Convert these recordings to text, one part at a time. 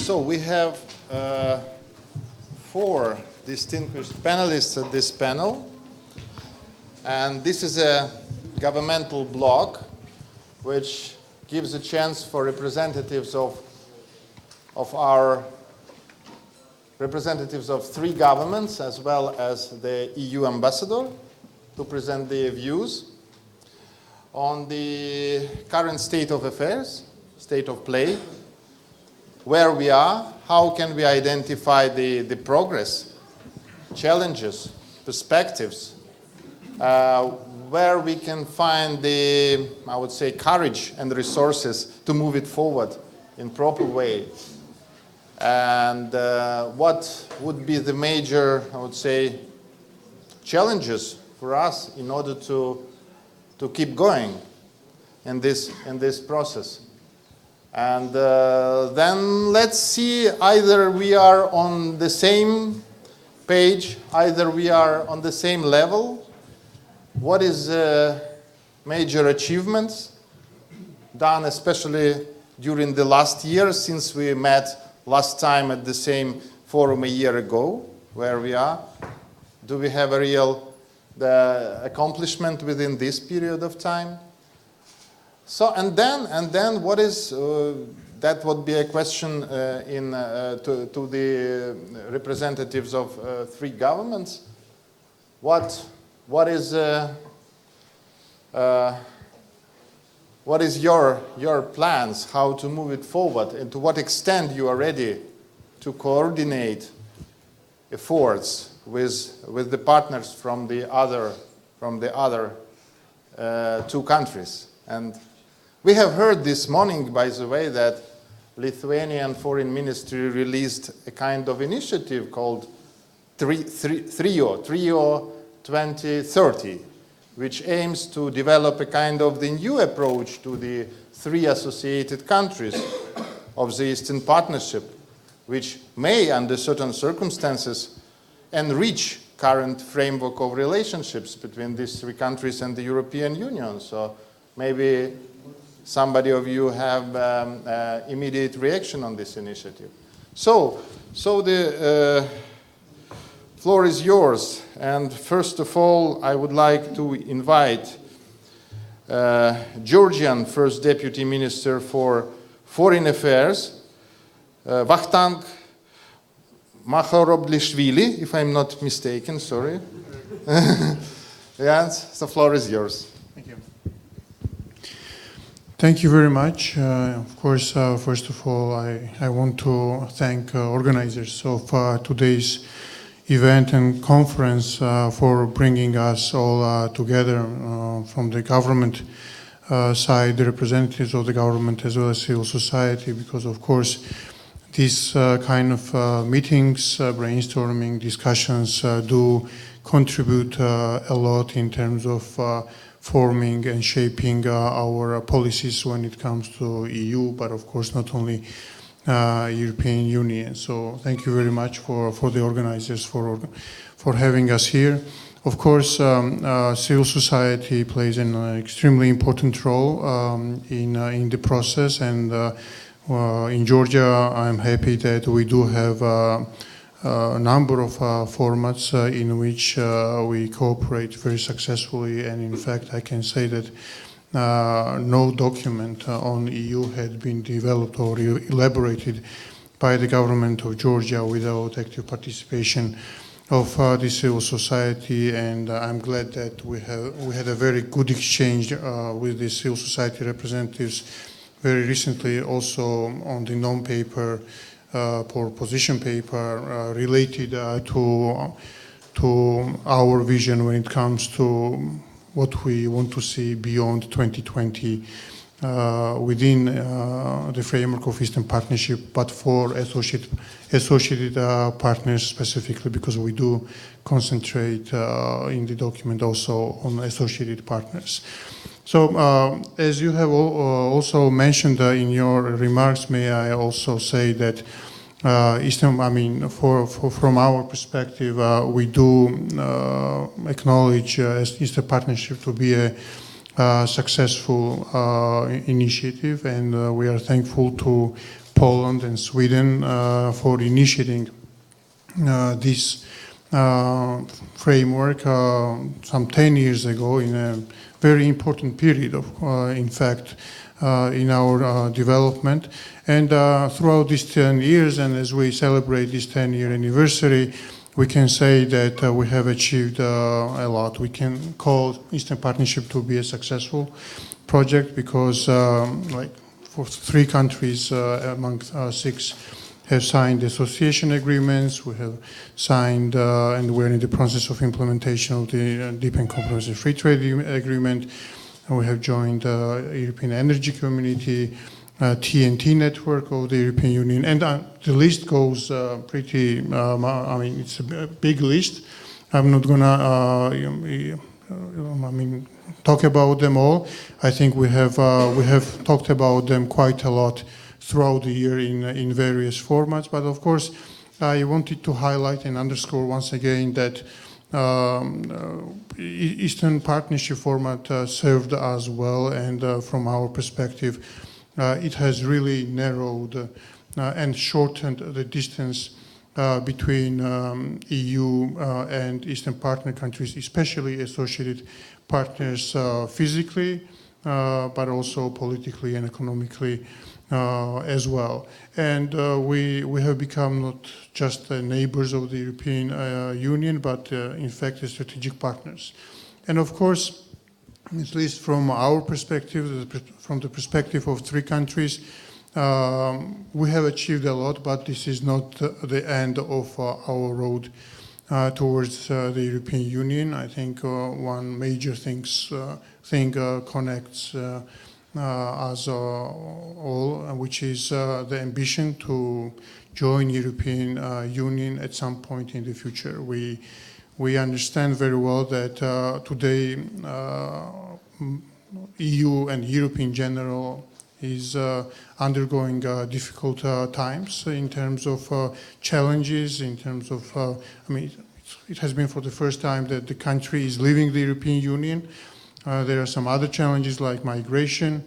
So we have 4 distinguished panelists at this panel, and this is a governmental block which gives a chance for representatives of our representatives of 3 governments as well as the EU ambassador to present their views on the current state of affairs, state of play, where we are, how can we identify the progress, challenges, perspectives, where we can find the, I would say, courage and resources to move it forward in proper way. And what would be the major, I would say, challenges for us in order to keep going in this process. And then let's see, either we are on the same page, either we are on the same level. What is major achievements done, especially during the last year, since we met last time at the same forum a year ago, where we are? Do we have a real accomplishment within this period of time? So, and then what is, that would be a question to the representatives of 3 governments. What is your plans, how to move it forward, and to what extent you are ready to coordinate efforts with the partners from the other 2 countries? And we have heard this morning, by the way, that Lithuanian Foreign Ministry released a kind of initiative called Trio 2030, which aims to develop a kind of the new approach to the 3 associated countries of the Eastern Partnership, which may, under certain circumstances, enrich current framework of relationships between these 3 countries and the European Union. So maybe somebody of you have immediate reaction on this initiative. So the floor is yours. And first of all, I would like to invite Georgian First Deputy Minister for Foreign Affairs, Vakhtang MAKHAROBLISHVILI, if I'm not mistaken, sorry. Yes, the floor is yours. Thank you. Thank you very much. Of course, first of all, I want to thank organizers of today's event and conference for bringing us all together from the government side, the representatives of the government as well as civil society, because of course these kind of meetings, brainstorming, discussions do contribute a lot in terms of forming and shaping our policies when it comes to EU, but of course not only European Union. So thank you very much for the organizers for having us here. Of course, civil society plays an extremely important role in the process, and in Georgia I'm happy that we do have a number of formats in which we cooperate very successfully, and in fact I can say that no document on EU had been developed or elaborated by the government of Georgia without active participation of the civil society, and I'm glad that we had a very good exchange with the civil society representatives very recently, also on the non-paper or position paper related to our vision when it comes to what we want to see beyond 2020 within the framework of Eastern Partnership, but for associated partners specifically, because we do concentrate in the document also on associated partners. So, as you have also mentioned in your remarks, may I also say that from our perspective, we do acknowledge Eastern Partnership to be a successful initiative, and we are thankful to Poland and Sweden for initiating this framework some 10 years ago in a very important period of, in fact, in our development. And throughout these 10 years, and as we celebrate this 10-year anniversary, we can say that we have achieved a lot. We can call Eastern Partnership to be a successful project because like for 3 countries among 6 have signed association agreements. We have signed and we're in the process of implementation of the Deep and Comprehensive Free Trade Agreement. And we have joined the European Energy Community, TNT network of the European Union, and the list goes pretty, I mean, it's a big list. I'm not gonna, talk about them all. I think we have talked about them quite a lot throughout the year in various formats. But of course, I wanted to highlight and underscore once again that Eastern Partnership format served us well, and from our perspective, it has really narrowed and shortened the distance between EU and Eastern partner countries, especially associated partners physically, but also politically and economically as well. And we have become not just neighbors of the European Union, but in fact strategic partners. And of course, at least from our perspective, from the perspective of 3 countries, we have achieved a lot, but this is not the end of our road towards the European Union. I think one major thing connects us all, which is the ambition to join European Union at some point in the future. We understand very well that today EU and Europe in general is undergoing difficult times in terms of challenges, in terms of, I mean, it has been for the first time that the country is leaving the European Union. There are some other challenges like migration,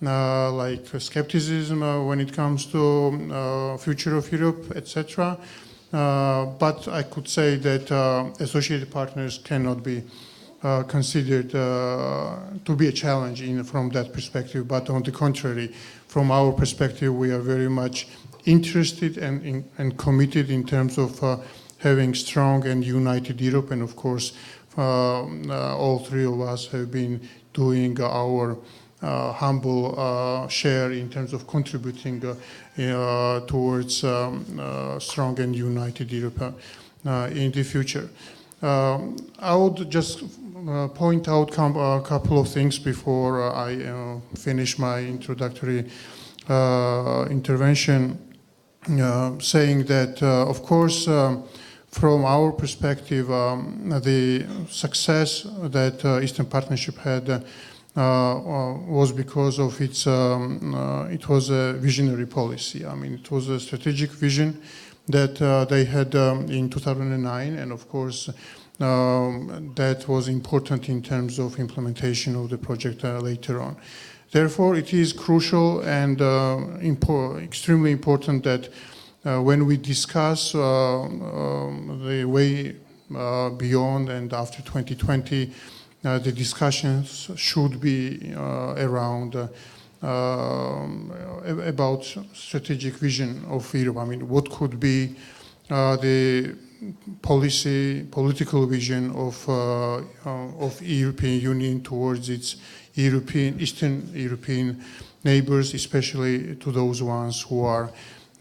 like skepticism when it comes to future of Europe, etc. But I could say that associated partners cannot be considered to be a challenge from that perspective, but on the contrary, from our perspective, we are very much interested and committed in terms of having strong and united Europe. And of course, all 3 of us have been doing our humble share in terms of contributing towards strong and united Europe in the future. I would just point out a couple of things before I finish my introductory intervention, saying that, of course, from our perspective, the success that Eastern Partnership had was because of its, it was a visionary policy. I mean, it was a strategic vision that they had in 2009, and of course, that was important in terms of implementation of the project later on. Therefore, it is crucial and extremely important that when we discuss the way beyond and after 2020, the discussions should be around about strategic vision of Europe. I mean, what could be the political vision of European Union towards its Eastern European neighbors, especially to those ones who are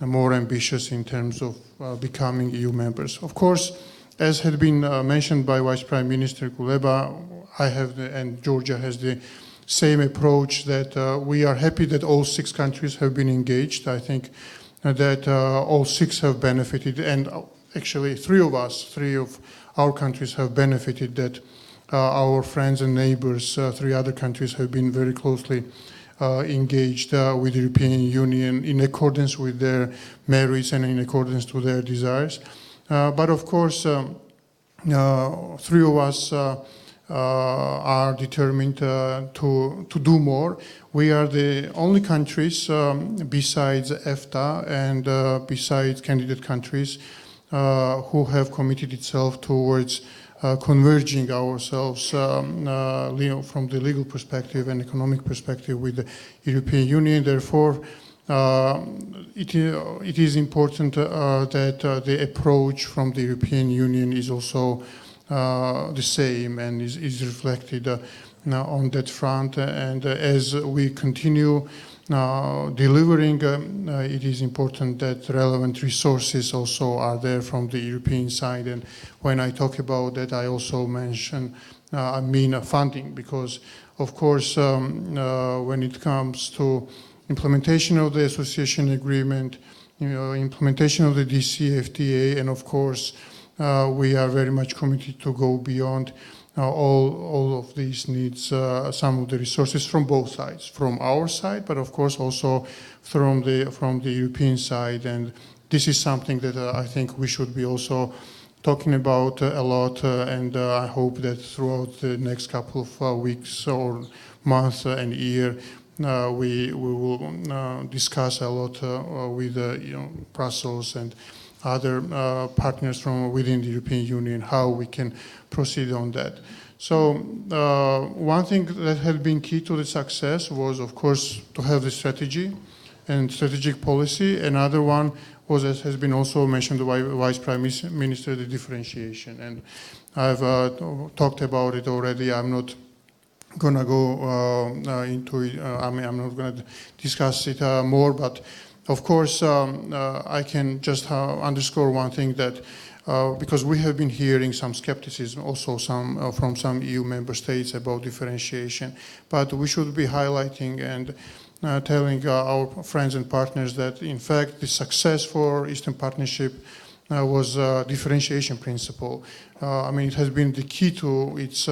more ambitious in terms of becoming EU members. Of course, as had been mentioned by Vice Prime Minister Kuleba, I have and Georgia has the same approach, that we are happy that all 6 countries have been engaged. I think that all 6 have benefited, and actually 3 of our countries have benefited, that our friends and neighbors, 3 other countries, have been very closely engaged with the European Union in accordance with their merits and in accordance to their desires. But of course, 3 of us are determined to do more. We are the only countries besides EFTA and besides candidate countries who have committed itself towards converging ourselves from the legal perspective and economic perspective with the European Union. Therefore, it is important that the approach from the European Union is also the same and is reflected on that front. And as we continue delivering, it is important that relevant resources also are there from the European side. And when I talk about that, I also mention, funding, because of course, when it comes to implementation of the association agreement, implementation of the DCFTA, and of course, we are very much committed to go beyond all of these needs, some of the resources from both sides, from our side, but of course also from the European side. And this is something that I think we should be also talking about a lot, and I hope that throughout the next couple of weeks or months and year, we will discuss a lot with Brussels and other partners from within the European Union, how we can proceed on that. So one thing that had been key to the success was, of course, to have the strategy and strategic policy. Another one was, as has been also mentioned by Vice Prime Minister, the differentiation. And I've talked about it already. I'm not going to go into it. I'm not going to discuss it more, but of course, I can just underscore one thing, that because we have been hearing some skepticism also from some EU member states about differentiation, but we should be highlighting and telling our friends and partners that in fact the success for Eastern Partnership was differentiation principle. It has been the key to its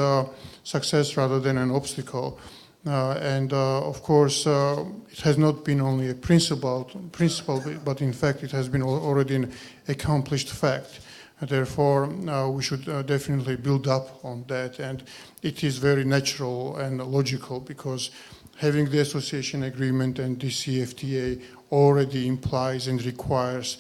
success rather than an obstacle. Of course, it has not been only a principle, but in fact it has been already an accomplished fact. Therefore, we should definitely build up on that, and it is very natural and logical, because having the association agreement and the CFTA already implies and requires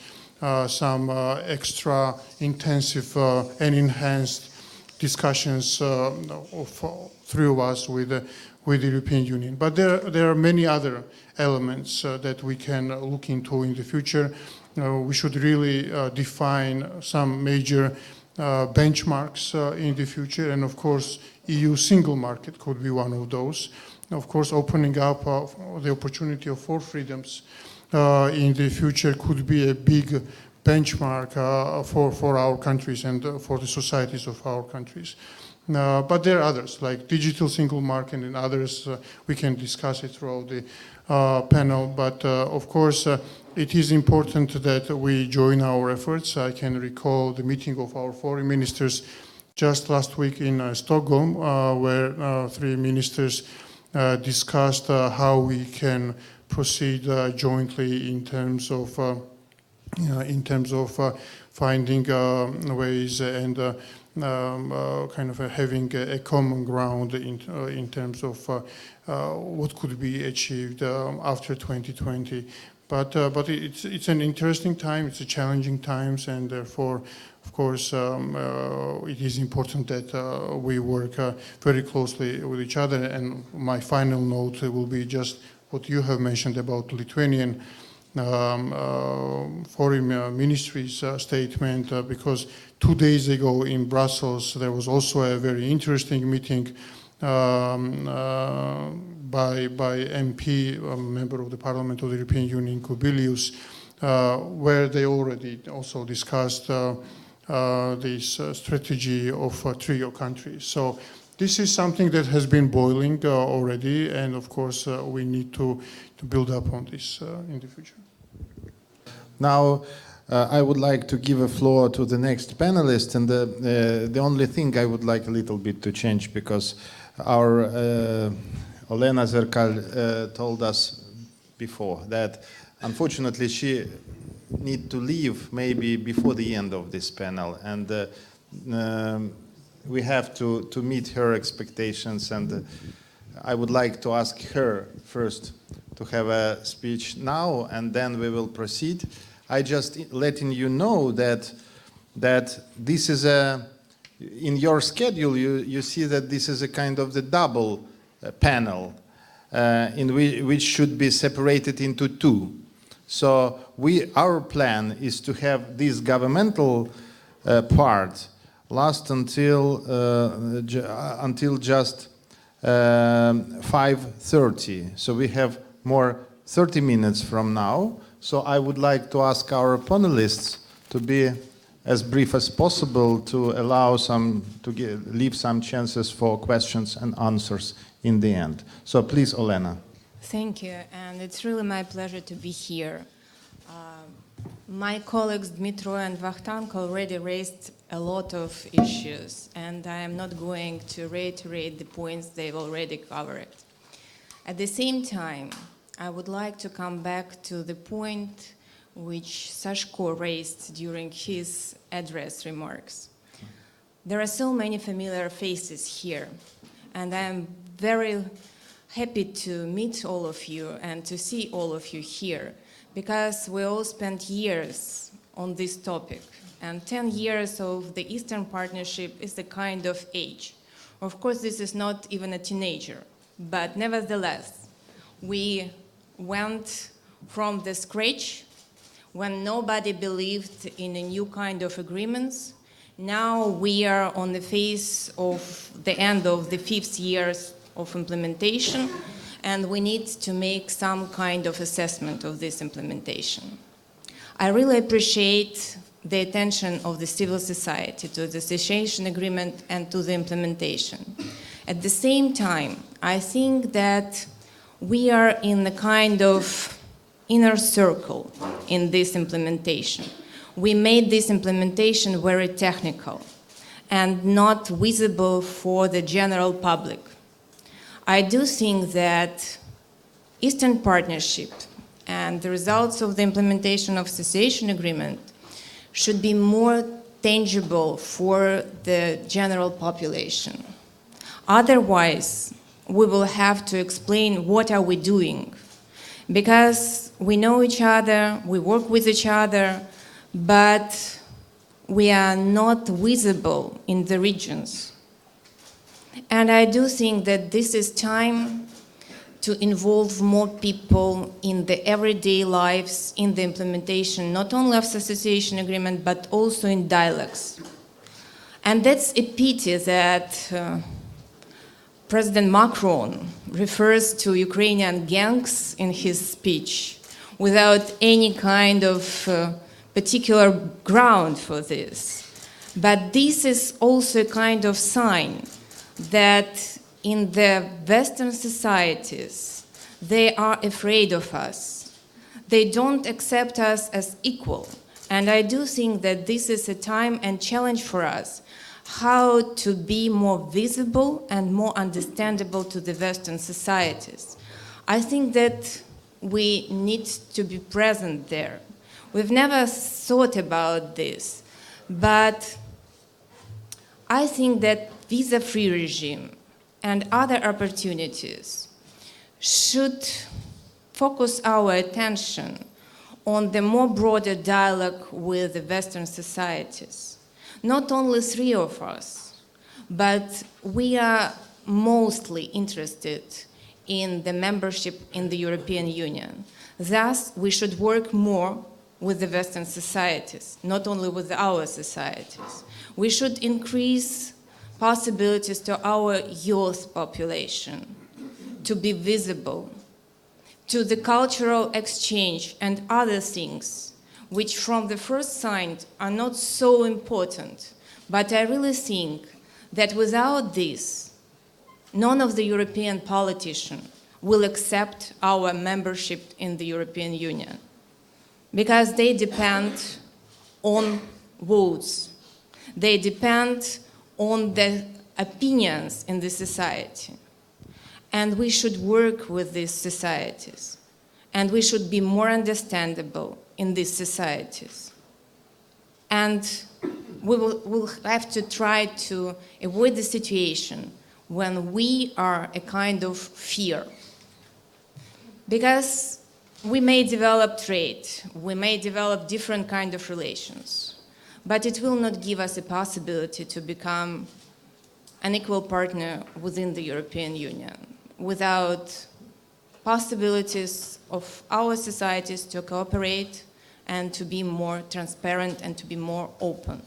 some extra intensive and enhanced discussions through us with the European Union. But there are many other elements that we can look into in the future. We should really define some major benchmarks in the future, and of course EU single market could be one of those. Of course, opening up the opportunity of 4 freedoms in the future could be a big benchmark for our countries and for the societies of our countries. But there are others, like digital single market and others. We can discuss it throughout the panel. But of course, it is important that we join our efforts. I can recall the meeting of our foreign ministers just last week in Stockholm, where 3 ministers discussed how we can proceed jointly in terms of finding ways and kind of having a common ground in terms of what could be achieved after 2020. But it's an interesting time, it's a challenging times, and therefore, of course, it is important that we work very closely with each other. And my final note will be just what you have mentioned about Lithuanian Foreign Ministry's statement, because 2 days ago in Brussels there was also a very interesting meeting by MP, a member of the Parliament of the European Union, Kubilius, where they already also discussed this strategy of trio countries. So this is something that has been boiling already, and of course we need to build up on this in the future. Now, I would like to give a floor to the next panelist, and the only thing I would like a little bit to change, because our Olena ZERKAL told us before that unfortunately she need to leave maybe before the end of this panel, and we have to meet her expectations, and I would like to ask her first to have a speech now, and then we will proceed. I just letting you know that this is in your schedule, you see that this is a kind of the double panel, which should be separated into two. So our plan is to have this governmental part last until just 5:30. So we have more 30 minutes from now. So I would like to ask our panelists to be as brief as possible to allow leave some chances for questions and answers in the end. So please, Olena. Thank you, and it's really my pleasure to be here. My colleagues Dmitry and Vakhtang already raised a lot of issues, and I am not going to reiterate the points they've already covered. At the same time, I would like to come back to the point which SUSHKO raised during his address remarks. There are so many familiar faces here, and I am very happy to meet all of you and to see all of you here, because we all spent years on this topic, and 10 years of the Eastern Partnership is the kind of age. Of course, this is not even a teenager, but nevertheless, we went from the scratch when nobody believed in a new kind of agreements. Now we are on the phase of the end of the 5th years of implementation, and we need to make some kind of assessment of this implementation. I really appreciate the attention of the civil society to the association agreement and to the implementation. At the same time, I think that we are in the kind of inner circle in this implementation. We made this implementation very technical and not visible for the general public. I do think that Eastern Partnership and the results of the implementation of association agreement should be more tangible for the general population. Otherwise, we will have to explain what are we doing, because we know each other, we work with each other, but we are not visible in the regions. And I do think that this is time to involve more people in the everyday lives, in the implementation, not only of association agreement, but also in dialogues. And that's a pity that President Macron refers to Ukrainian gangs in his speech without any kind of particular ground for this. But this is also a kind of sign that in the Western societies, they are afraid of us. They don't accept us as equal. And I do think that this is a time and challenge for us, how to be more visible and more understandable to the Western societies. I think that we need to be present there. We've never thought about this, but I think that visa-free regime and other opportunities should focus our attention on the more broader dialogue with the Western societies. Not only 3 of us, but we are mostly interested in the membership in the European Union. Thus, we should work more with the Western societies, not only with our societies. We should increase possibilities to our youth population to be visible, to the cultural exchange and other things, which from the first sight are not so important. But I really think that without this, none of the European politicians will accept our membership in the European Union, because they depend on votes. They depend on the opinions in the society. And we should work with these societies. And we should be more understandable in these societies. And we'll have to try to avoid the situation when we are a kind of fear. Because we may develop trade, we may develop different kind of relations, but it will not give us a possibility to become an equal partner within the European Union without possibilities of our societies to cooperate and to be more transparent and to be more open.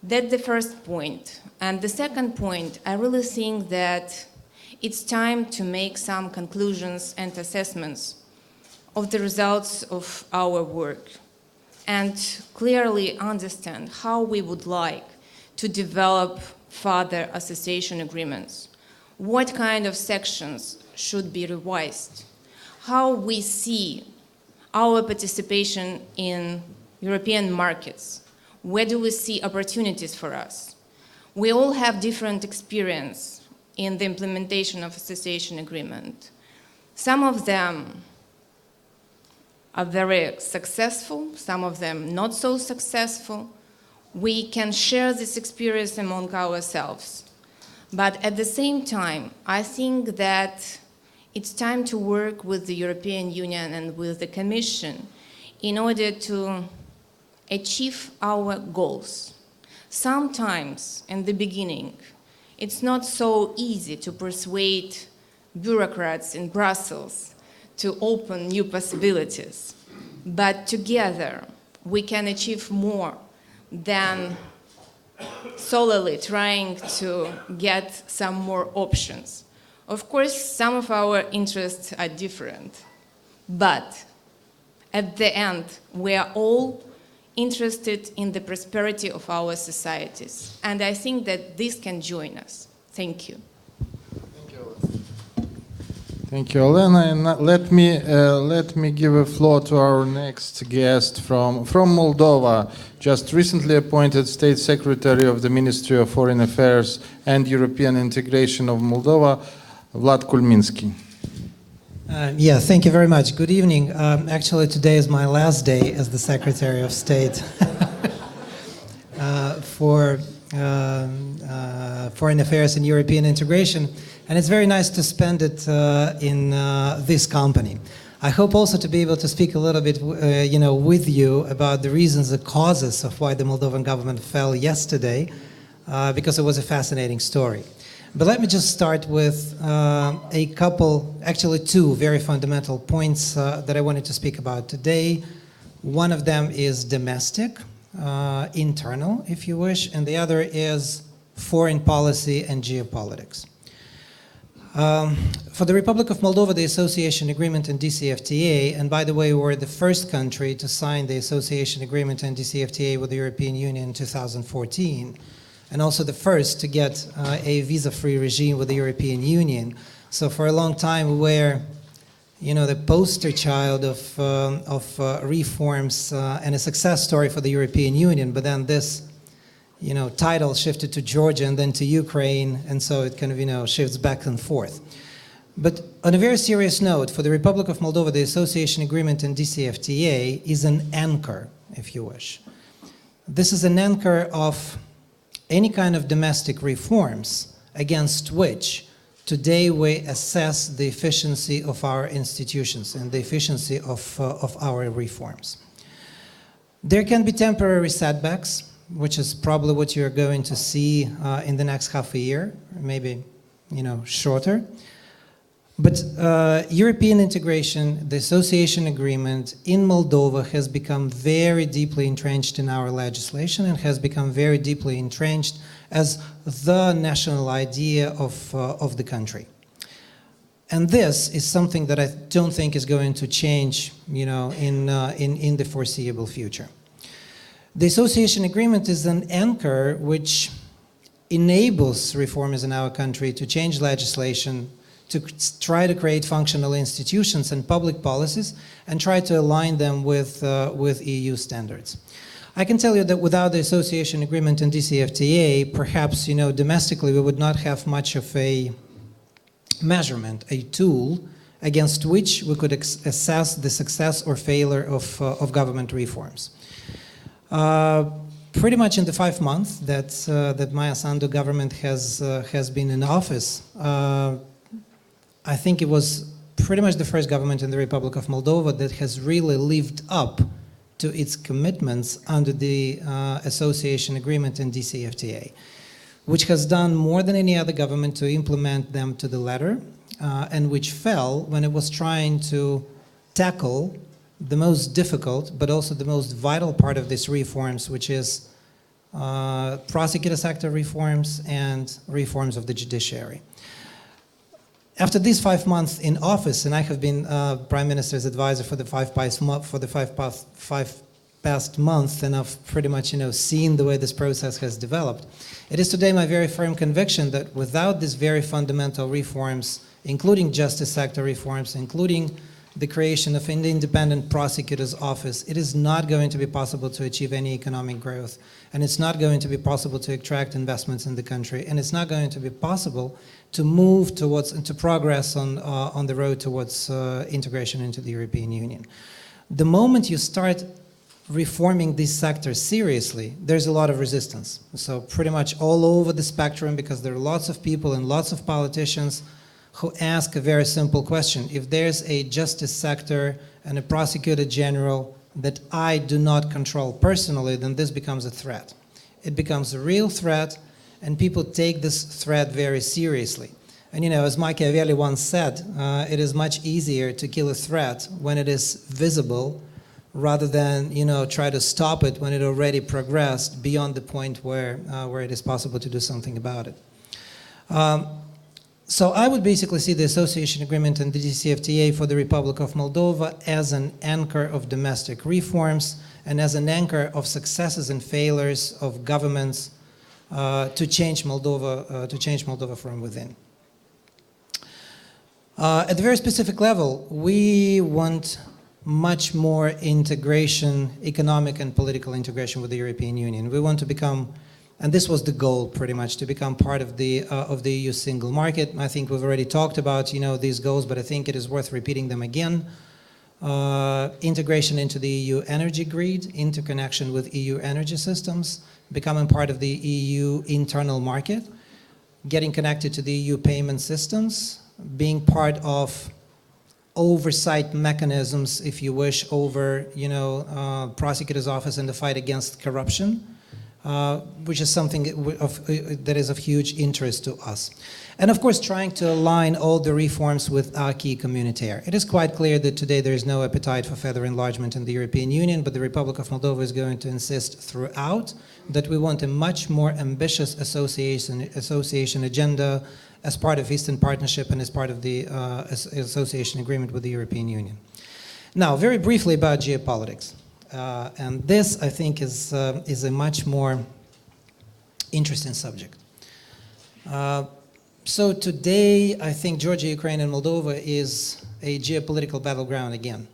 That's the first point. And the second point, I really think that it's time to make some conclusions and assessments of the results of our work and clearly understand how we would like to develop further association agreements. What kind of sections should be revised? How we see our participation in European markets. Where do we see opportunities for us? We all have different experience in the implementation of association agreement. Some of them are very successful, some of them not so successful. We can share this experience among ourselves. But at the same time, I think that it's time to work with the European Union and with the Commission in order to achieve our goals. Sometimes, in the beginning, it's not so easy to persuade bureaucrats in Brussels to open new possibilities. But together, we can achieve more than solely trying to get some more options. Of course, some of our interests are different, but at the end, we are all interested in the prosperity of our societies. And I think that this can join us. Thank you. Thank you, Olena. And let me give a floor to our next guest from Moldova, just recently appointed State Secretary of the Ministry of Foreign Affairs and European Integration of Moldova, Vlad KULMINSKY. Yeah, thank you very much. Good evening. Actually, today is my last day as the Secretary of State for Foreign Affairs and European Integration, and it's very nice to spend it in this company. I hope also to be able to speak a little bit, with you about the reasons, the causes of why the Moldovan government fell yesterday, because it was a fascinating story. But let me just start with a couple, actually two very fundamental points that I wanted to speak about today. One of them is domestic, internal, if you wish, and the other is foreign policy and geopolitics. For the Republic of Moldova, the association agreement and DCFTA, and by the way, we're the first country to sign the association agreement and DCFTA with the European Union in 2014, and also the first to get a visa-free regime with the European Union. So for a long time we were, the poster child of reforms and a success story for the European Union, but then this title shifted to Georgia and then to Ukraine, and so it kind of, shifts back and forth. But on a very serious note, for the Republic of Moldova, the association agreement and DCFTA is an anchor, if you wish. This is an anchor of any kind of domestic reforms against which today we assess the efficiency of our institutions and the efficiency of our reforms. There can be temporary setbacks, which is probably what you're going to see in the next half a year, maybe shorter. But European integration, the association agreement in Moldova has become very deeply entrenched in our legislation and has become very deeply entrenched as the national idea of the country. And this is something that I don't think is going to change, in the foreseeable future. The association agreement is an anchor which enables reformers in our country to change legislation, to try to create functional institutions and public policies, and try to align them with EU standards. I can tell you that without the association agreement and DCFTA, perhaps, domestically we would not have much of a measurement, a tool against which we could assess the success or failure of government reforms. pretty much in the 5 months that that Maia Sandu government has been in office, I think it was pretty much the first government in the Republic of Moldova that has really lived up to its commitments under the association agreement and DCFTA, which has done more than any other government to implement them to the letter, and which fell when it was trying to tackle the most difficult, but also the most vital part of these reforms, which is prosecutor sector reforms and reforms of the judiciary. After these 5 months in office, and I have been Prime Minister's advisor for the five past months, and I've pretty much seen the way this process has developed, it is today my very firm conviction that without these very fundamental reforms, including justice sector reforms, including the creation of an independent prosecutor's office, it is not going to be possible to achieve any economic growth, and it's not going to be possible to attract investments in the country, and it's not going to be possible to move towards and to progress on the road towards integration into the European Union. The moment you start reforming these sectors seriously, there's a lot of resistance. So pretty much all over the spectrum, because there are lots of people and lots of politicians who ask a very simple question. If there's a justice sector and a prosecutor general that I do not control personally, then this becomes a threat. It becomes a real threat, and people take this threat very seriously. And as Machiavelli once said, it is much easier to kill a threat when it is visible rather than try to stop it when it already progressed beyond the point where it is possible to do something about it. So I would basically see the association agreement and the DCFTA for the Republic of Moldova as an anchor of domestic reforms and as an anchor of successes and failures of governments to change Moldova from within. At a very specific level, we want much more integration, economic and political integration with the European Union. We want to become, and this was the goal pretty much, to become part of the EU single market. I think we've already talked about these goals, but I think it is worth repeating them again. Integration into the EU energy grid, interconnection with EU energy systems, becoming part of the EU internal market, getting connected to the EU payment systems, being part of oversight mechanisms, if you wish, over prosecutor's office in the fight against corruption, which is something that is of huge interest to us. And of course, trying to align all the reforms with our acquis communautaire. It is quite clear that today there is no appetite for further enlargement in the European Union, but the Republic of Moldova is going to insist throughout that we want a much more ambitious association agenda as part of Eastern Partnership and as part of the association agreement with the European Union. Now, very briefly about geopolitics. And this, I think, is a much more interesting subject. So today, I think Georgia, Ukraine, and Moldova is a geopolitical battleground again.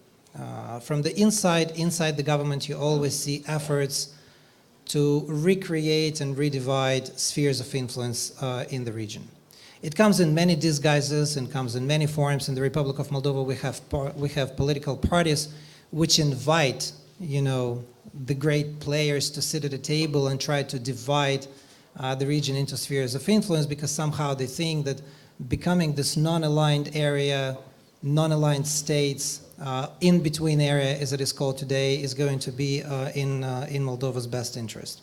From the inside the government, you always see efforts to recreate and redivide spheres of influence in the region. It comes in many disguises and comes in many forms. In the Republic of Moldova, we have political parties which invite the great players to sit at a table and try to divide the region into spheres of influence, because somehow they think that becoming this non-aligned area, non-aligned states, in-between area, as it is called today, is going to be in Moldova's best interest.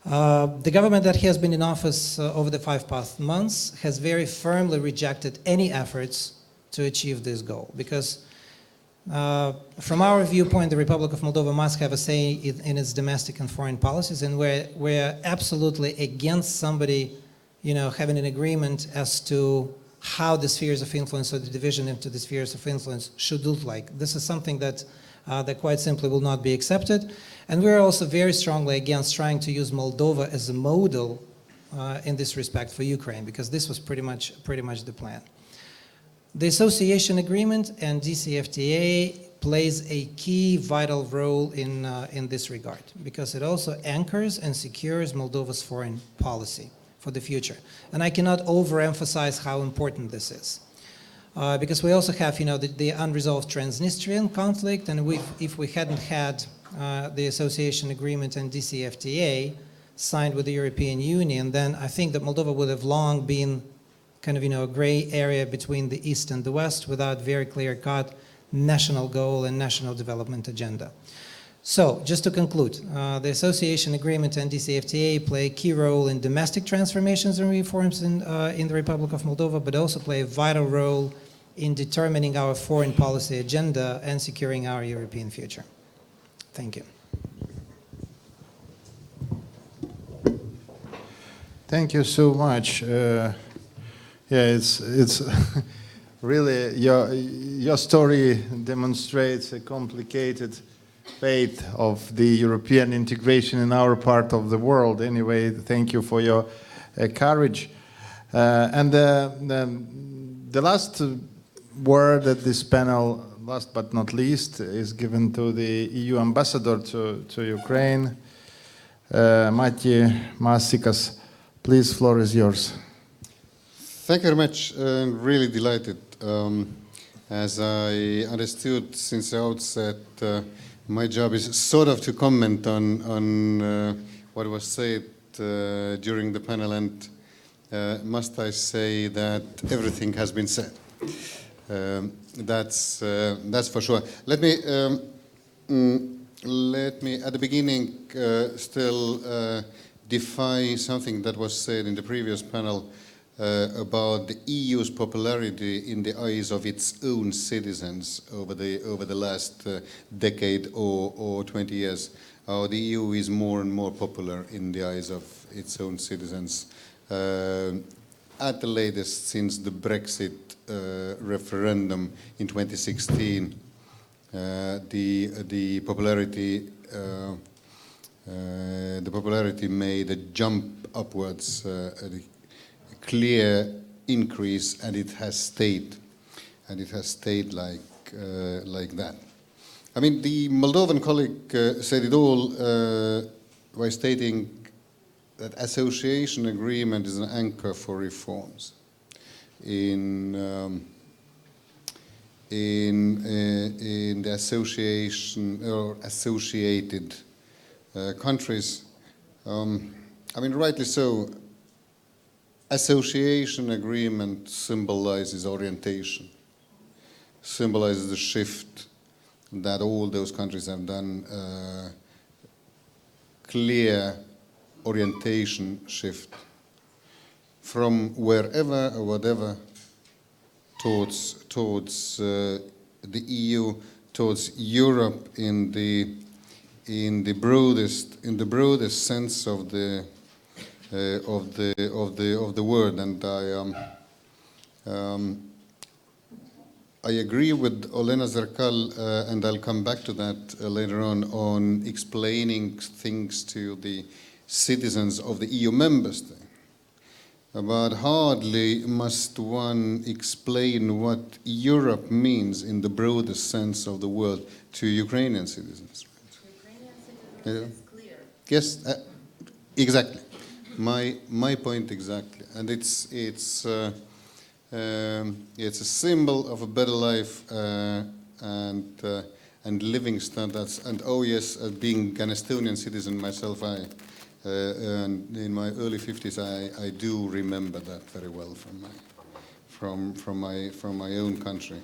The government that has been in office over the 5 past months has very firmly rejected any efforts to achieve this goal, because from our viewpoint, the Republic of Moldova must have a say in its domestic and foreign policies, and we're absolutely against somebody, having an agreement as to how the spheres of influence or the division into the spheres of influence should look like. This is something that quite simply will not be accepted, and we're also very strongly against trying to use Moldova as a model in this respect for Ukraine, because this was pretty much the plan. The association agreement and DCFTA plays a key vital role in this regard, because it also anchors and secures Moldova's foreign policy for the future. And I cannot overemphasize how important this is. Because we also have, the unresolved Transnistrian conflict, and if we hadn't had the association agreement and DCFTA signed with the European Union, then I think that Moldova would have long been kind of, a gray area between the East and the West without very clear-cut national goal and national development agenda. So, just to conclude, the association agreement and DCFTA play a key role in domestic transformations and reforms in the Republic of Moldova, but also play a vital role in determining our foreign policy agenda and securing our European future. Thank you. Thank you so much. It's really your story demonstrates a complicated fate of the European integration in our part of the world. Anyway, thank you for your courage. And the last word at this panel, last but not least, is given to the EU ambassador to Ukraine, Mati Masikas. Please, floor is yours. Thank you very much. I'm really delighted. As I understood since the outset, my job is sort of to comment on what was said during the panel, and must I say that everything has been said. That's for sure. Let me at the beginning still define something that was said in the previous panel about the EU's popularity in the eyes of its own citizens over the last decade or 20 years. The EU is more and more popular in the eyes of its own citizens. At the latest, since the Brexit referendum in 2016, the popularity made a jump upwards, a clear increase, and it has stayed like that. I mean, the Moldovan colleague said it all by stating that association agreement is an anchor for reforms in the association or associated countries. I mean, rightly so. Association agreement symbolizes orientation, symbolizes the shift that all those countries have done, clear orientation shift from wherever or whatever towards the EU, towards Europe in the broadest sense of the word. And I agree with Olena ZERKAL, and I'll come back to that later on explaining things to the citizens of the EU member state. But hardly must one explain what Europe means in the broadest sense of the word to Ukrainian citizens. Ukrainian citizens is clear. Yes, exactly. My point exactly, and it's a symbol of a better life and living standards. And oh yes, being an Estonian citizen myself, and in my early 50s, I do remember that very well from my own country.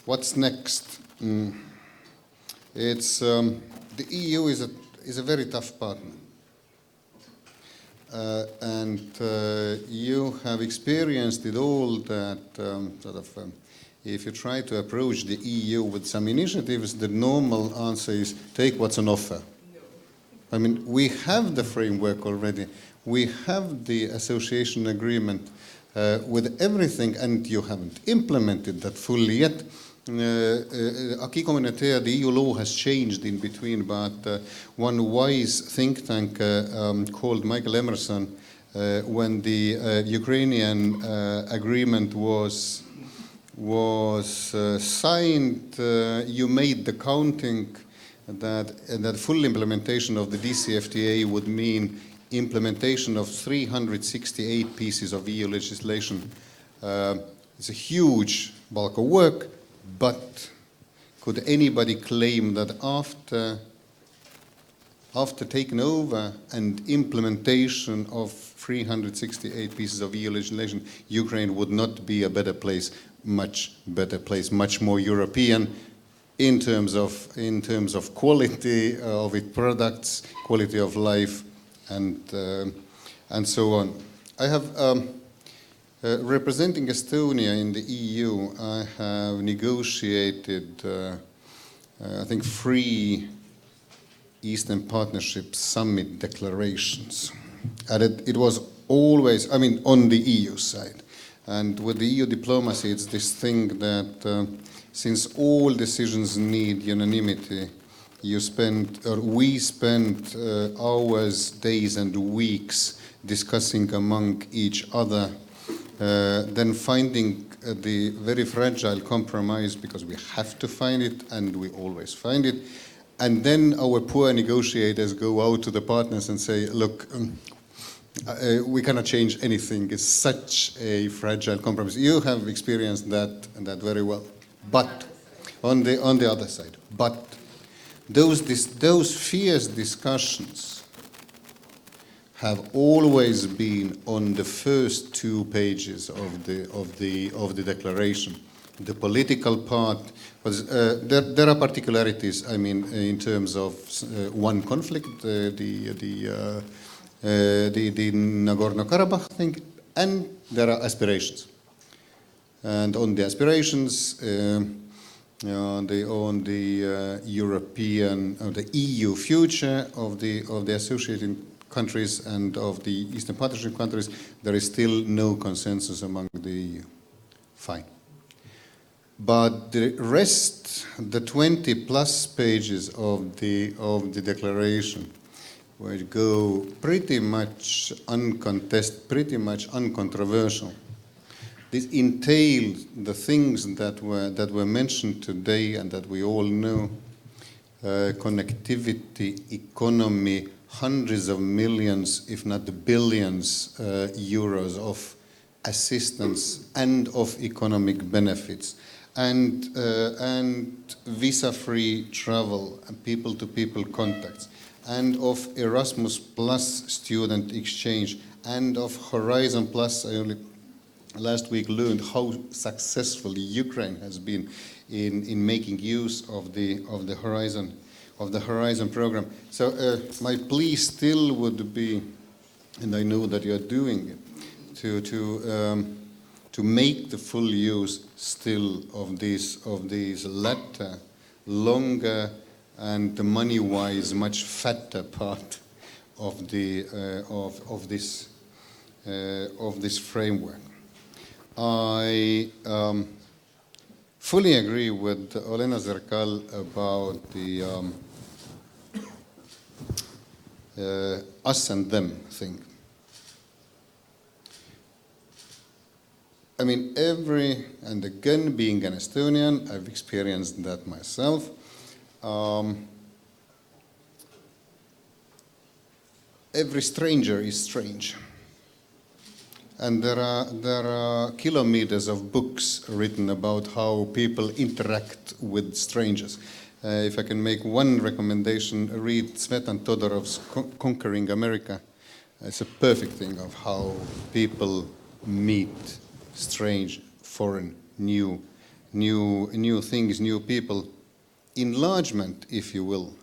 What's next? It's the EU is a very tough partner. And you have experienced it all that if you try to approach the EU with some initiatives, the normal answer is take what's on offer. I mean, we have the framework already. We have the association agreement with everything, and you haven't implemented that fully yet. Acquis communautaire, the EU law has changed in between, but one wise think tank called Michael Emerson, when the Ukrainian agreement was signed, you made the counting that full implementation of the DCFTA would mean implementation of 368 pieces of EU legislation. It's a huge bulk of work, but could anybody claim that after taking over and implementation of 368 pieces of EU legislation, Ukraine would not be a better place, much better place, much more European in terms of quality of its products, quality of life, and so on. I have, representing Estonia in the EU, I have negotiated, I think, 3 Eastern Partnership Summit declarations. And it was always, I mean, on the EU side. And with the EU diplomacy, it's this thing that since all decisions need unanimity, we spend hours, days, and weeks discussing among each other, then finding the very fragile compromise, because we have to find it, and we always find it. And then our poor negotiators go out to the partners and say, look, we cannot change anything. It's such a fragile compromise. You have experienced that very well. But on the other side, but those fierce discussions have always been on the first 2 pages of the declaration. The political part was there are particularities. I mean, in terms of one conflict, the Nagorno-Karabakh thing, and there are aspirations. And on the aspirations, on the European, the EU future of the associated countries and of the Eastern Partnership countries, there is still no consensus among the EU. Fine. But the rest, the 20+ pages of the declaration, which go pretty much uncontested, pretty much uncontroversial, this entails the things that were mentioned today and that we all know: connectivity, economy, hundreds of millions, if not billions, euros of assistance and of economic benefits, and visa-free travel and people-to-people contacts, and of Erasmus Plus student exchange, and of Horizon Plus. I only last week learned how successful Ukraine has been in making use of the Horizon program. So my plea still would be, and I know that you are doing it, to make the full use still of these latter, longer, and money-wise much fatter part of this framework. I fully agree with Olena ZERKAL about the us and them thing. I mean, and again, being an Estonian, I've experienced that myself. Every stranger is strange. And there are kilometers of books written about how people interact with strangers. If I can make one recommendation, read Tsvetan Todorov's Conquering America. It's a perfect thing of how people meet strange, foreign, new things, new people. Enlargement, if you will,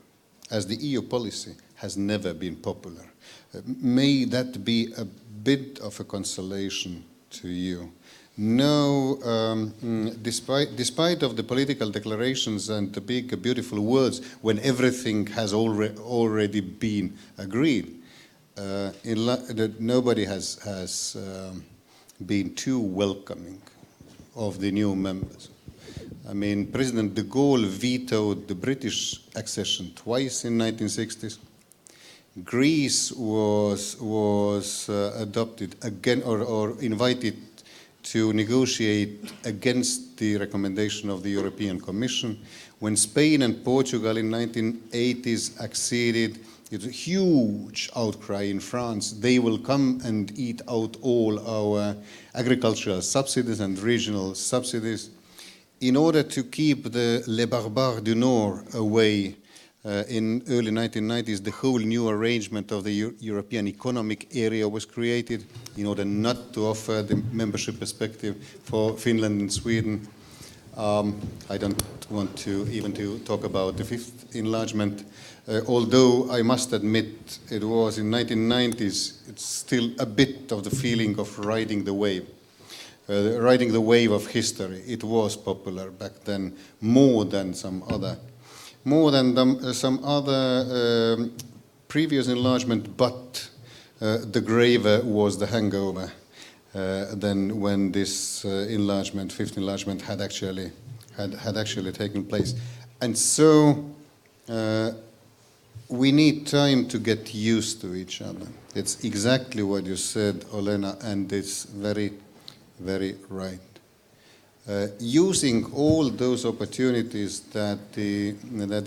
as the EU policy, has never been popular. May that be a bit of a consolation to you. No, despite of the political declarations and the big, beautiful words, when everything has already been agreed, nobody has been too welcoming of the new members. I mean, President de Gaulle vetoed the British accession twice in 1960s. Greece was adopted again or invited to negotiate against the recommendation of the European Commission. When Spain and Portugal in 1980s acceded, it was a huge outcry in France. They will come and eat out all our agricultural subsidies and regional subsidies. in order to keep the Les Barbares du Nord away, in early 1990s, the whole new arrangement of the European Economic Area was created in order not to offer the membership perspective for Finland and Sweden. I don't want to even to talk about the fifth enlargement, although I must admit it was in 1990s, it's still a bit of the feeling of riding the wave. Riding the wave of history. It was popular back then more than some other previous enlargement, but the graver was the hangover than when this enlargement, fifth enlargement, had actually taken place. And so we need time to get used to each other. It's exactly what you said, Olena, and it's very, very right. Using all those opportunities that the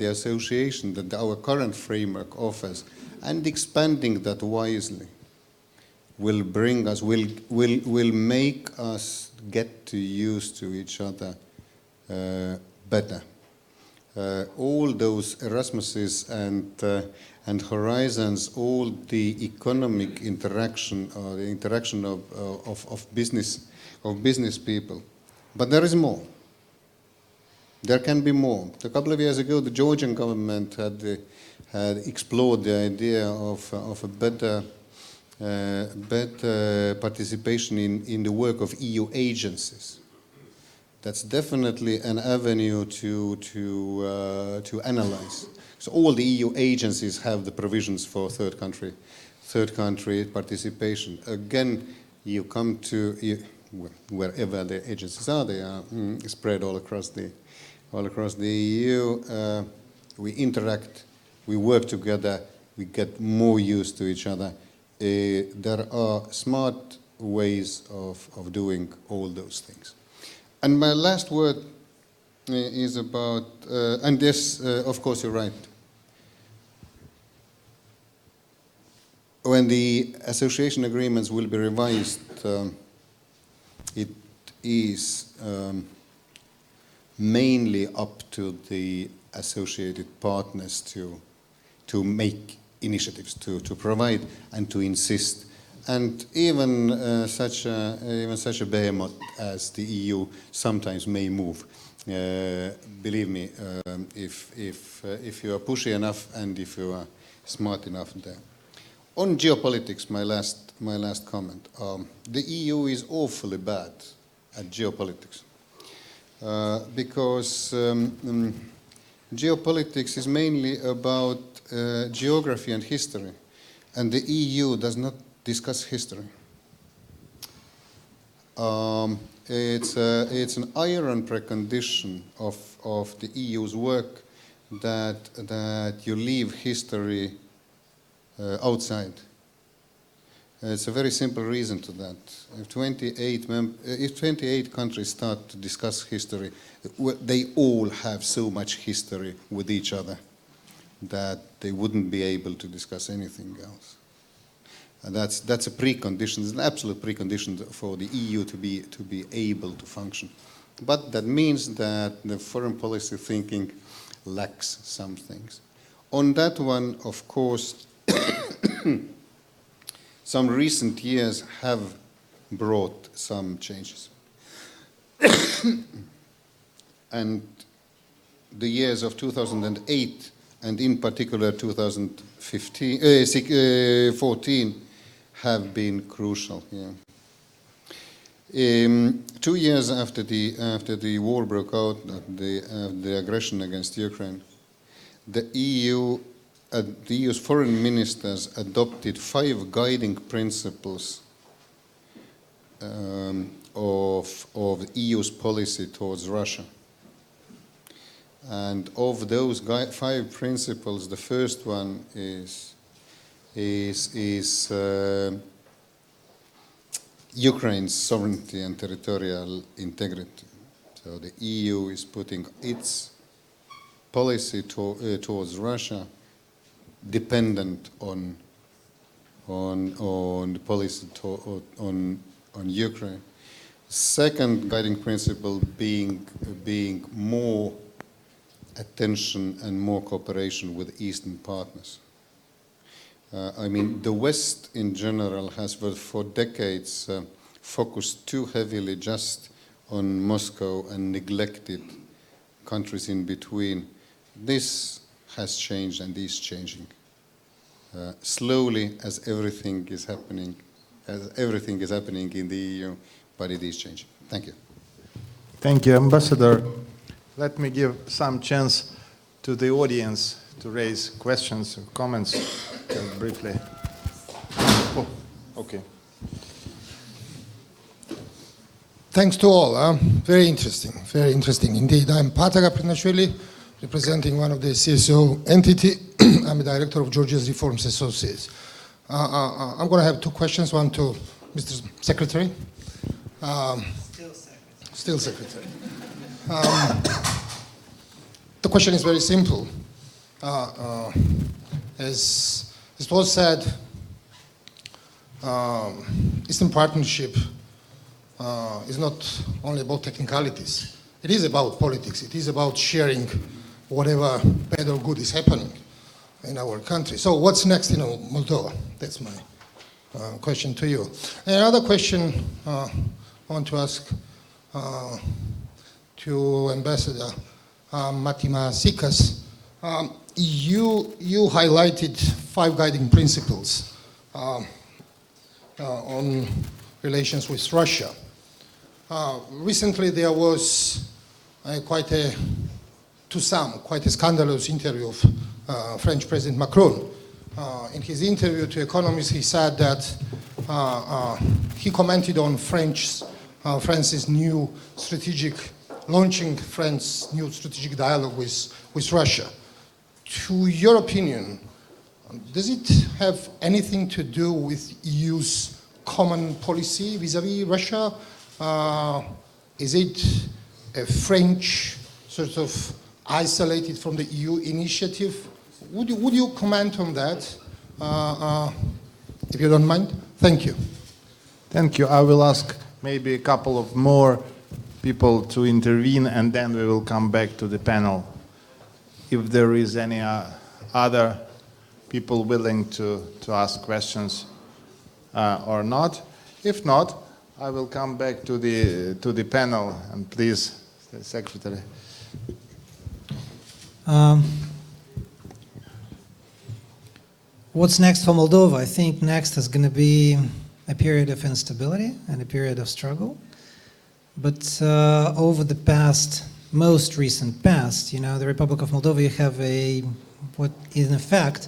association, that our current framework offers, and expanding that wisely, will bring us, will make us get to used to each other better. All those Erasmuses and Horizons, all the economic interaction or the interaction of business people. But there is more. There can be more. A couple of years ago, the Georgian government had explored the idea of a better participation in the work of EU agencies. That's definitely an avenue to analyze. So all the EU agencies have the provisions for third country participation. Again, you come to wherever the agencies are, they are spread all across the EU. We interact, we work together, we get more used to each other. There are smart ways of doing all those things. And my last word is about, and this, of course, you're right. When the association agreements will be revised, it is mainly up to the associated partners to make initiatives, to provide and to insist. And even such a behemoth as the EU sometimes may move. Believe me, if you are pushy enough and if you are smart enough there. On geopolitics, my last comment. The EU is awfully bad at geopolitics because geopolitics is mainly about geography and history, and the EU does not discuss history. It's an iron precondition of the EU's work that you leave history outside. It's a very simple reason to that. If 28 countries start to discuss history, they all have so much history with each other that they wouldn't be able to discuss anything else. And that's a precondition, it's an absolute precondition for the EU to be able to function. But that means that the foreign policy thinking lacks some things. On that one, of course, some recent years have brought some changes. And the years of 2008 and in particular 2014 have been crucial here. 2 years after the war broke out, the aggression against Ukraine, the EU's foreign ministers adopted 5 guiding principles of the EU's policy towards Russia. And of those 5 principles, the first one is Ukraine's sovereignty and territorial integrity. So the EU is putting its policy towards Russia dependent on the policy on Ukraine. Second guiding principle being more attention and more cooperation with Eastern partners. I mean, the West in general has for decades focused too heavily just on Moscow and neglected countries in between. This has changed and is changing slowly as everything is happening in the EU, but it is changing. Thank you. Thank you, Ambassador. Let me give some chance to the audience to raise questions or comments just briefly. Oh, okay. Thanks to all. Very interesting indeed. I'm Vakhtang Aprinashvili, representing one of the CSO entity. I'm a director of Georgia's Reforms Associates. I'm going to have two questions, one to Mr. Secretary. Still Secretary. The question is very simple. As it was said, Eastern Partnership is not only about technicalities. It is about politics. It is about sharing whatever bad or good is happening in our country. So what's next in Moldova? That's my question to you. And another question I want to ask to Ambassador Matima Sikas. You highlighted 5 guiding principles on relations with Russia. Recently there was quite a scandalous interview of French President Macron. In his interview to Economist, he said that he commented on France's new launching France's new strategic dialogue with Russia. To your opinion, does it have anything to do with EU's common policy vis-à-vis Russia? Is it a French sort of isolated from the EU initiative? Would you comment on that, if you don't mind? Thank you. Thank you. I will ask maybe a couple of more people to intervene, and then we will come back to the panel. If there is any other people willing to ask questions or not. If not, I will come back to the panel, and please, Secretary. What's next for Moldova? I think next is going to be a period of instability and a period of struggle. But over the most recent past, the Republic of Moldova, you have what in effect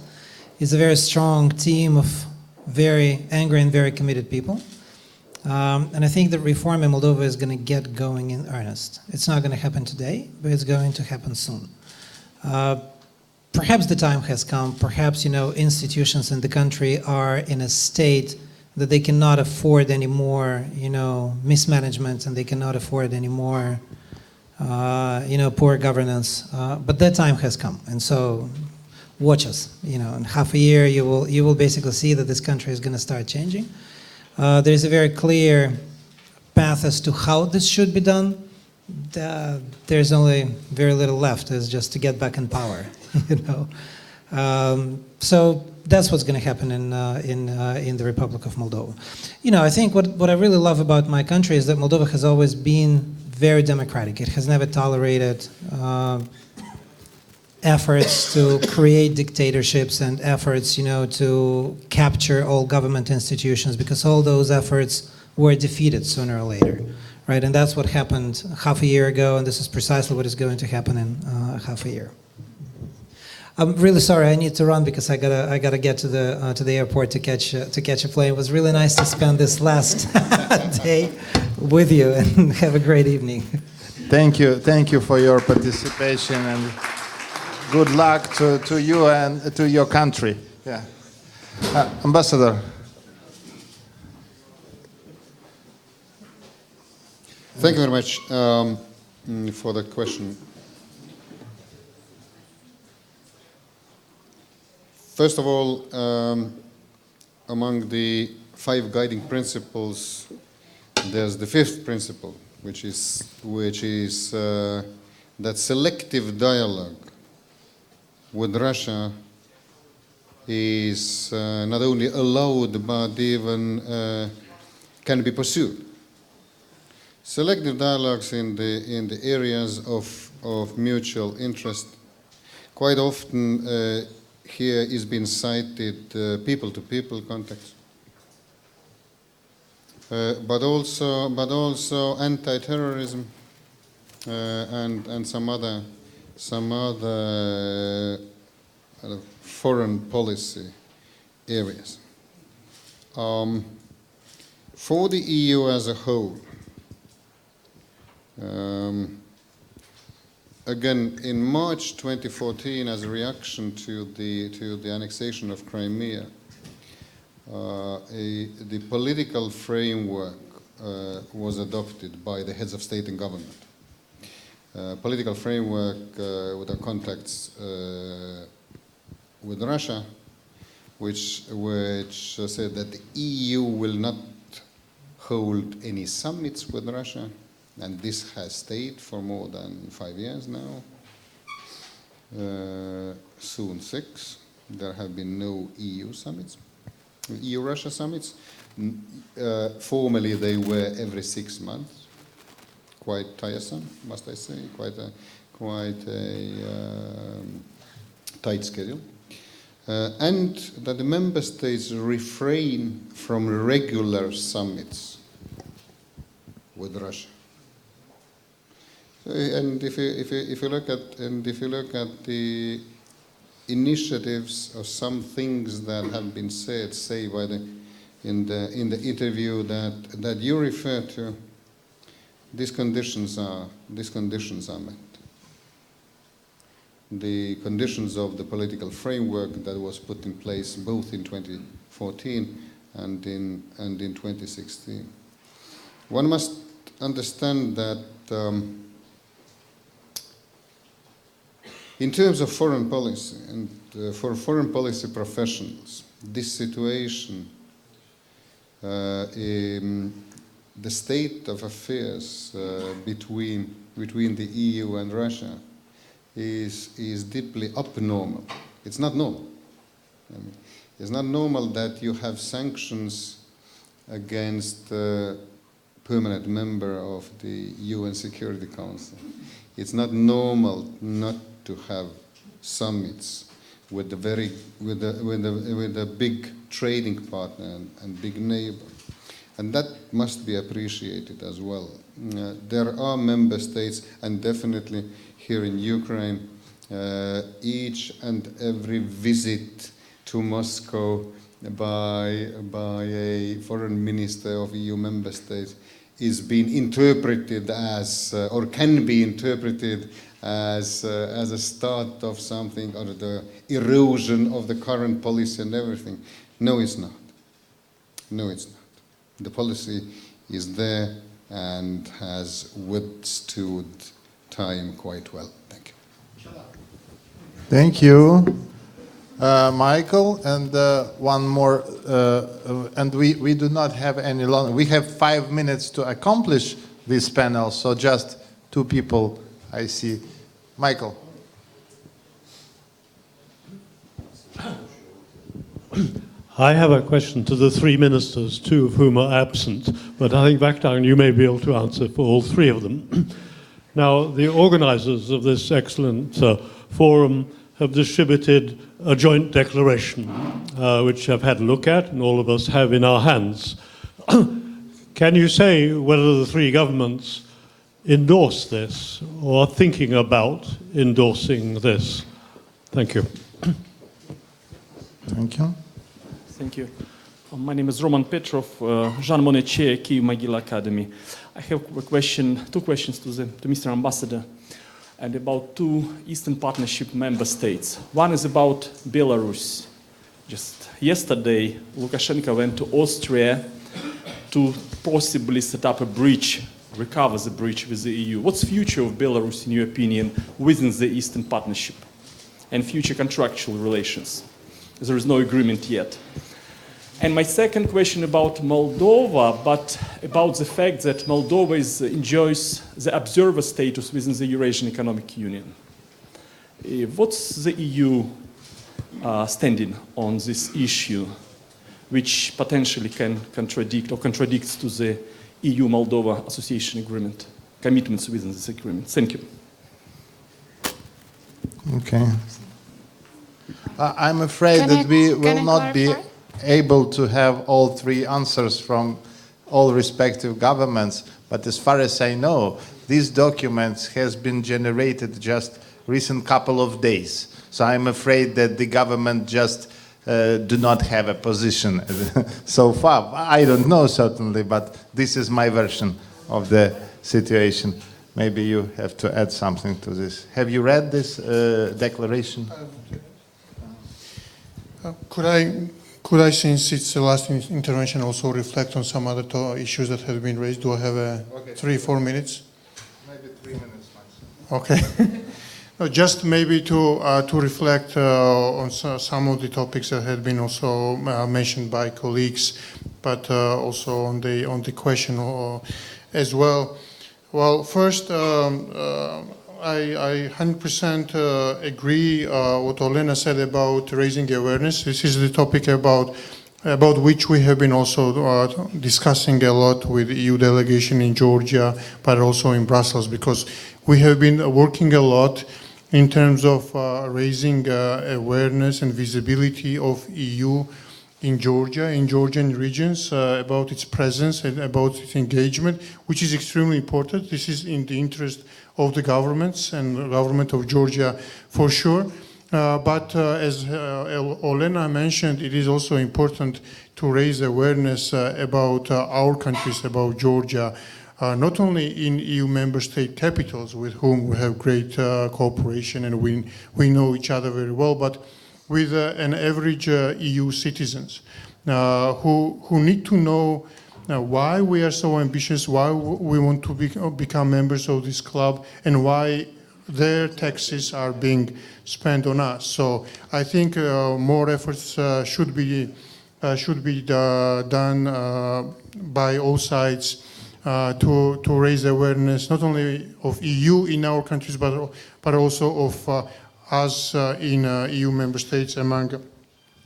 is a very strong team of very angry and very committed people. And I think that reform in Moldova is going to get going in earnest. It's not going to happen today, but it's going to happen soon. Perhaps the time has come. Perhaps, institutions in the country are in a state that they cannot afford any more, mismanagement, and they cannot afford any more, poor governance. But that time has come, and so watch us. In half a year, you will basically see that this country is going to start changing. There is a very clear path as to how this should be done. There's only very little left, is just to get back in power. So that's what's going to happen in the Republic of Moldova. I think what I really love about my country is that Moldova has always been very democratic. It has never tolerated efforts to create dictatorships and efforts, to capture all government institutions, because all those efforts were defeated sooner or later, right? And that's what happened half a year ago, and this is precisely what is going to happen in half a year. I'm really sorry, I need to run because I gotta get to the airport to catch a plane. It was really nice to spend this last day with you, and have a great evening. Thank you for your participation, and good luck to you and to your country. Yeah, Ambassador. Thank you very much for the question. First of all, among the 5 guiding principles, there's the fifth principle, which is that selective dialogue with Russia is not only allowed but even can be pursued. Selective dialogues in the areas of mutual interest. Quite often here is being cited people-to-people contacts, but also anti-terrorism and some other foreign policy areas. For the EU as a whole, again, in March 2014, as a reaction to the annexation of Crimea, the political framework was adopted by the heads of state and government. Political framework with our contacts with Russia, which said that the EU will not hold any summits with Russia, and this has stayed for more than 5 years now, soon 6. There have been no EU summits, EU-Russia summits. Formerly they were every 6 months, quite tiresome, must I say, quite a tight schedule. And that the member states refrain from regular summits with Russia. And if you look at the initiatives or some things that have been said, say by in the interview that you refer to, these conditions are met. The conditions of the political framework that was put in place both in 2014 and in 2016. One must understand that in terms of foreign policy and for foreign policy professionals, this situation, the state of affairs between the EU and Russia is deeply abnormal. It's not normal. I mean, it's not normal that you have sanctions against a permanent member of the UN Security Council. It's not normal not to have summits with a big trading partner and big neighbor. And that must be appreciated as well. There are member states, and definitely here in Ukraine, each and every visit to Moscow by a foreign minister of EU member states is being interpreted as, or can be interpreted as a start of something, or the erosion of the current policy and everything. No, it's not. No, it's not. The policy is there and has withstood time quite well. Thank you. Thank you, Michael. And one more, and we do not have any long, we have 5 minutes to accomplish this panel, so just 2 people I see. Michael. I have a question to the 3 ministers, 2 of whom are absent, but I think, Vakhtang, you may be able to answer for all 3 of them. Now, the organizers of this excellent forum have distributed a joint declaration, which I've had a look at, and all of us have in our hands. Can you say whether the 3 governments endorse this, or are thinking about endorsing this? Thank you. Thank you. Thank you. My name is Roman Petrov, Jean Monnet Chair, Kyiv Mogil Academy. I have a question, 2 questions to Mr. Ambassador, and about 2 Eastern Partnership member states. One is about Belarus. Just yesterday, Lukashenko went to Austria to possibly set up a bridge, recover the bridge with the EU. What's the future of Belarus, in your opinion, within the Eastern Partnership and future contractual relations? There is no agreement yet. And my second question about Moldova, but about the fact that Moldova enjoys the observer status within the Eurasian Economic Union. What's the EU standing on this issue, which potentially can contradict or contradicts to the EU-Moldova Association Agreement, commitments within this agreement? Thank you. Okay. I'm afraid that we will not be able to have all three answers from all respective governments, but as far as I know, these documents has been generated just recent couple of days. So I'm afraid that the government just do not have a position so far. I don't know certainly, but this is my version of the situation. Maybe you have to add something to this. Have you read this declaration? Could I, since it's the last intervention, also reflect on some other issues that have been raised? Do I have 3-4 minutes? Maybe 3 minutes maximum. Okay. No, just maybe to reflect on some of the topics that had been also mentioned by colleagues, but also on the question as well. Well, first, I 100% agree what Olena said about raising awareness. This is the topic about which we have been also discussing a lot with the EU delegation in Georgia, but also in Brussels, because we have been working a lot in terms of raising awareness and visibility of EU in Georgia, in Georgian regions, about its presence and about its engagement, which is extremely important. This is in the interest of the governments and the government of Georgia for sure. But as Olena mentioned, it is also important to raise awareness about our countries, about Georgia, not only in EU member state capitals with whom we have great cooperation and we know each other very well, but with an average EU citizens who need to know why we are so ambitious, why we want to become members of this club, and why their taxes are being spent on us. So I think more efforts should be done by all sides to raise awareness not only of EU in our countries, but also of us in EU member states among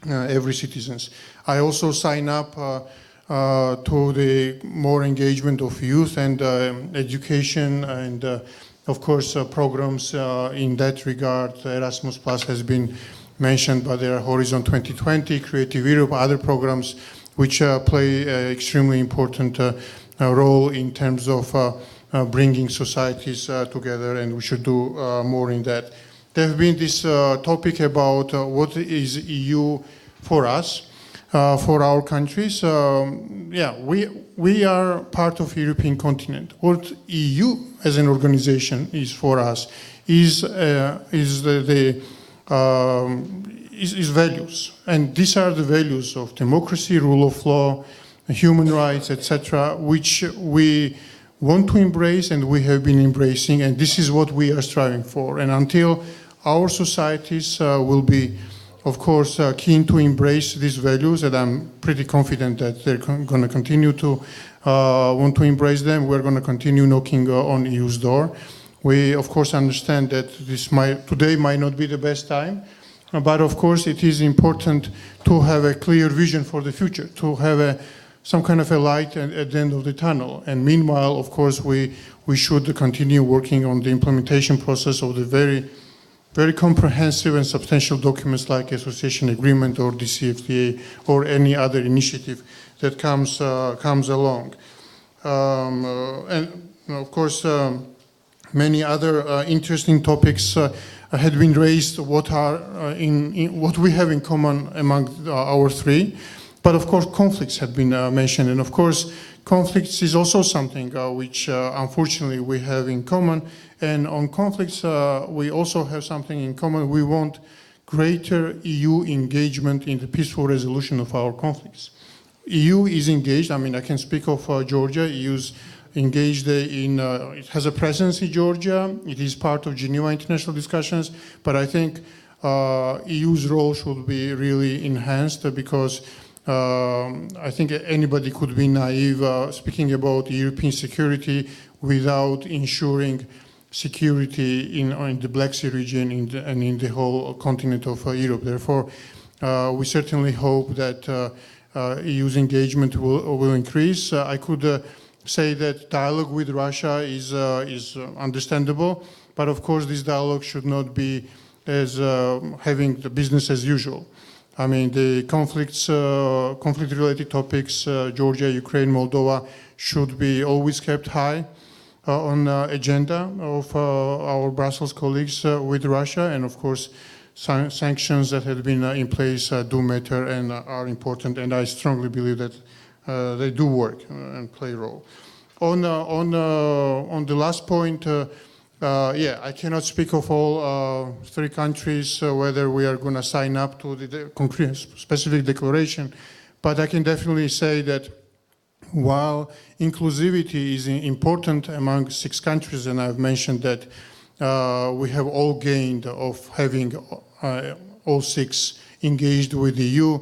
every citizens. I also sign up to the more engagement of youth and education and of course programs in that regard. Erasmus Plus has been mentioned, but there are Horizon 2020, Creative Europe, other programs which play an extremely important role in terms of bringing societies together, and we should do more in that. There have been this topic about what is EU for us, for our countries. Yeah, we are part of European continent. What EU as an organization is for us is values, and these are the values of democracy, rule of law, human rights, etc., which we want to embrace and we have been embracing, and this is what we are striving for. And until our societies will be, of course, keen to embrace these values, and I'm pretty confident that they're going to continue to want to embrace them, we're going to continue knocking on EU's door. We, of course, understand that today might not be the best time, but of course it is important to have a clear vision for the future, to have some kind of a light at the end of the tunnel. And meanwhile, of course, we should continue working on the implementation process of the very comprehensive and substantial documents like association agreement or DCFTA or any other initiative that comes along. And of course, many other interesting topics had been raised. What we have in common among our three, but of course conflicts have been mentioned, and of course conflicts is also something which unfortunately we have in common. And on conflicts, we also have something in common. We want greater EU engagement in the peaceful resolution of our conflicts. EU is engaged. I mean, I can speak of Georgia. EU's engaged in, it has a presence in Georgia. It is part of Geneva international discussions. But I think EU's role should be really enhanced because I think anybody could be naive speaking about European security without ensuring security in the Black Sea region and in the whole continent of Europe. Therefore, we certainly hope that EU's engagement will increase. I could say that dialogue with Russia is understandable, but of course this dialogue should not be as having the business as usual. I mean, the conflict-related topics, Georgia, Ukraine, Moldova, should be always kept high on the agenda of our Brussels colleagues with Russia, and of course sanctions that have been in place do matter and are important, and I strongly believe that they do work and play a role. On the last point, yeah, I cannot speak of all 3 countries, whether we are going to sign up to the concrete specific declaration, but I can definitely say that while inclusivity is important among 6 countries, and I've mentioned that we have all gained of having all 6 engaged with the EU,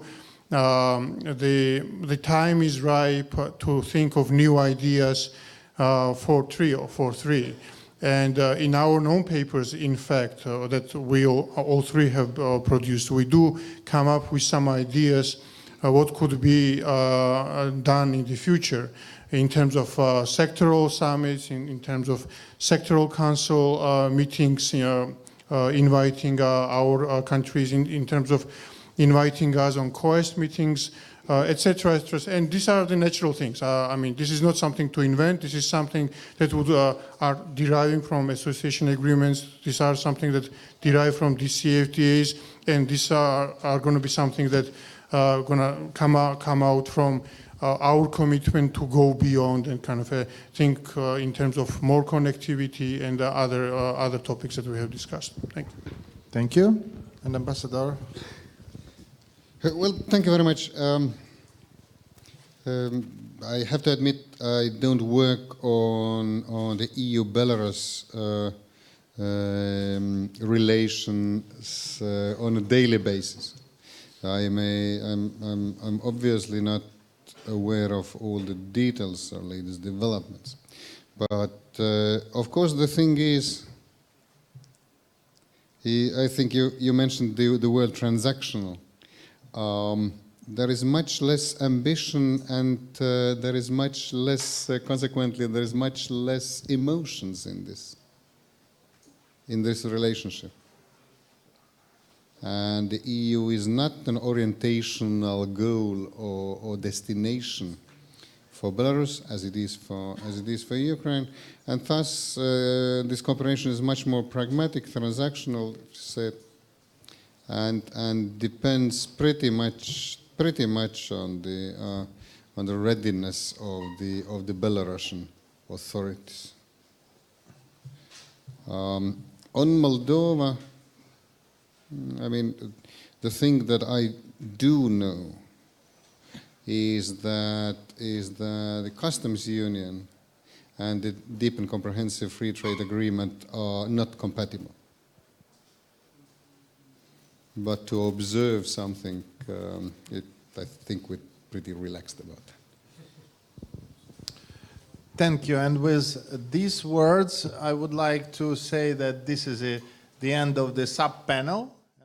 the time is ripe to think of new ideas for 3. And in our non-papers, in fact, that we all 3 have produced, we do come up with some ideas what could be done in the future in terms of sectoral summits, in terms of sectoral council meetings, inviting our countries, in terms of inviting us on COEST meetings, etc., etc. And these are the natural things. I mean, this is not something to invent. This is something that would, are deriving from association agreements. These are something that derive from DCFTAs, and these are going to be something that going to come out from our commitment to go beyond and kind of think in terms of more connectivity and other topics that we have discussed. Thank you. Thank you. And Ambassador. Well, thank you very much. I have to admit I don't work on the EU-Belarus relations on a daily basis. I'm obviously not aware of all the details or latest developments. But of course the thing is, I think you mentioned the word transactional. There is much less ambition, and there is much less, consequently, there is much less emotions in this relationship. And the EU is not an orientational goal or destination for Belarus as it is for Ukraine, and thus this cooperation is much more pragmatic, transactional, and depends pretty much on the readiness of the Belarusian authorities. On Moldova, I mean, the thing that I do know is that the customs union and the deep and comprehensive free trade agreement are not compatible. But to observe something, I think we're pretty relaxed about that. Thank you. And with these words, I would like to say that this is the end of the sub-panel.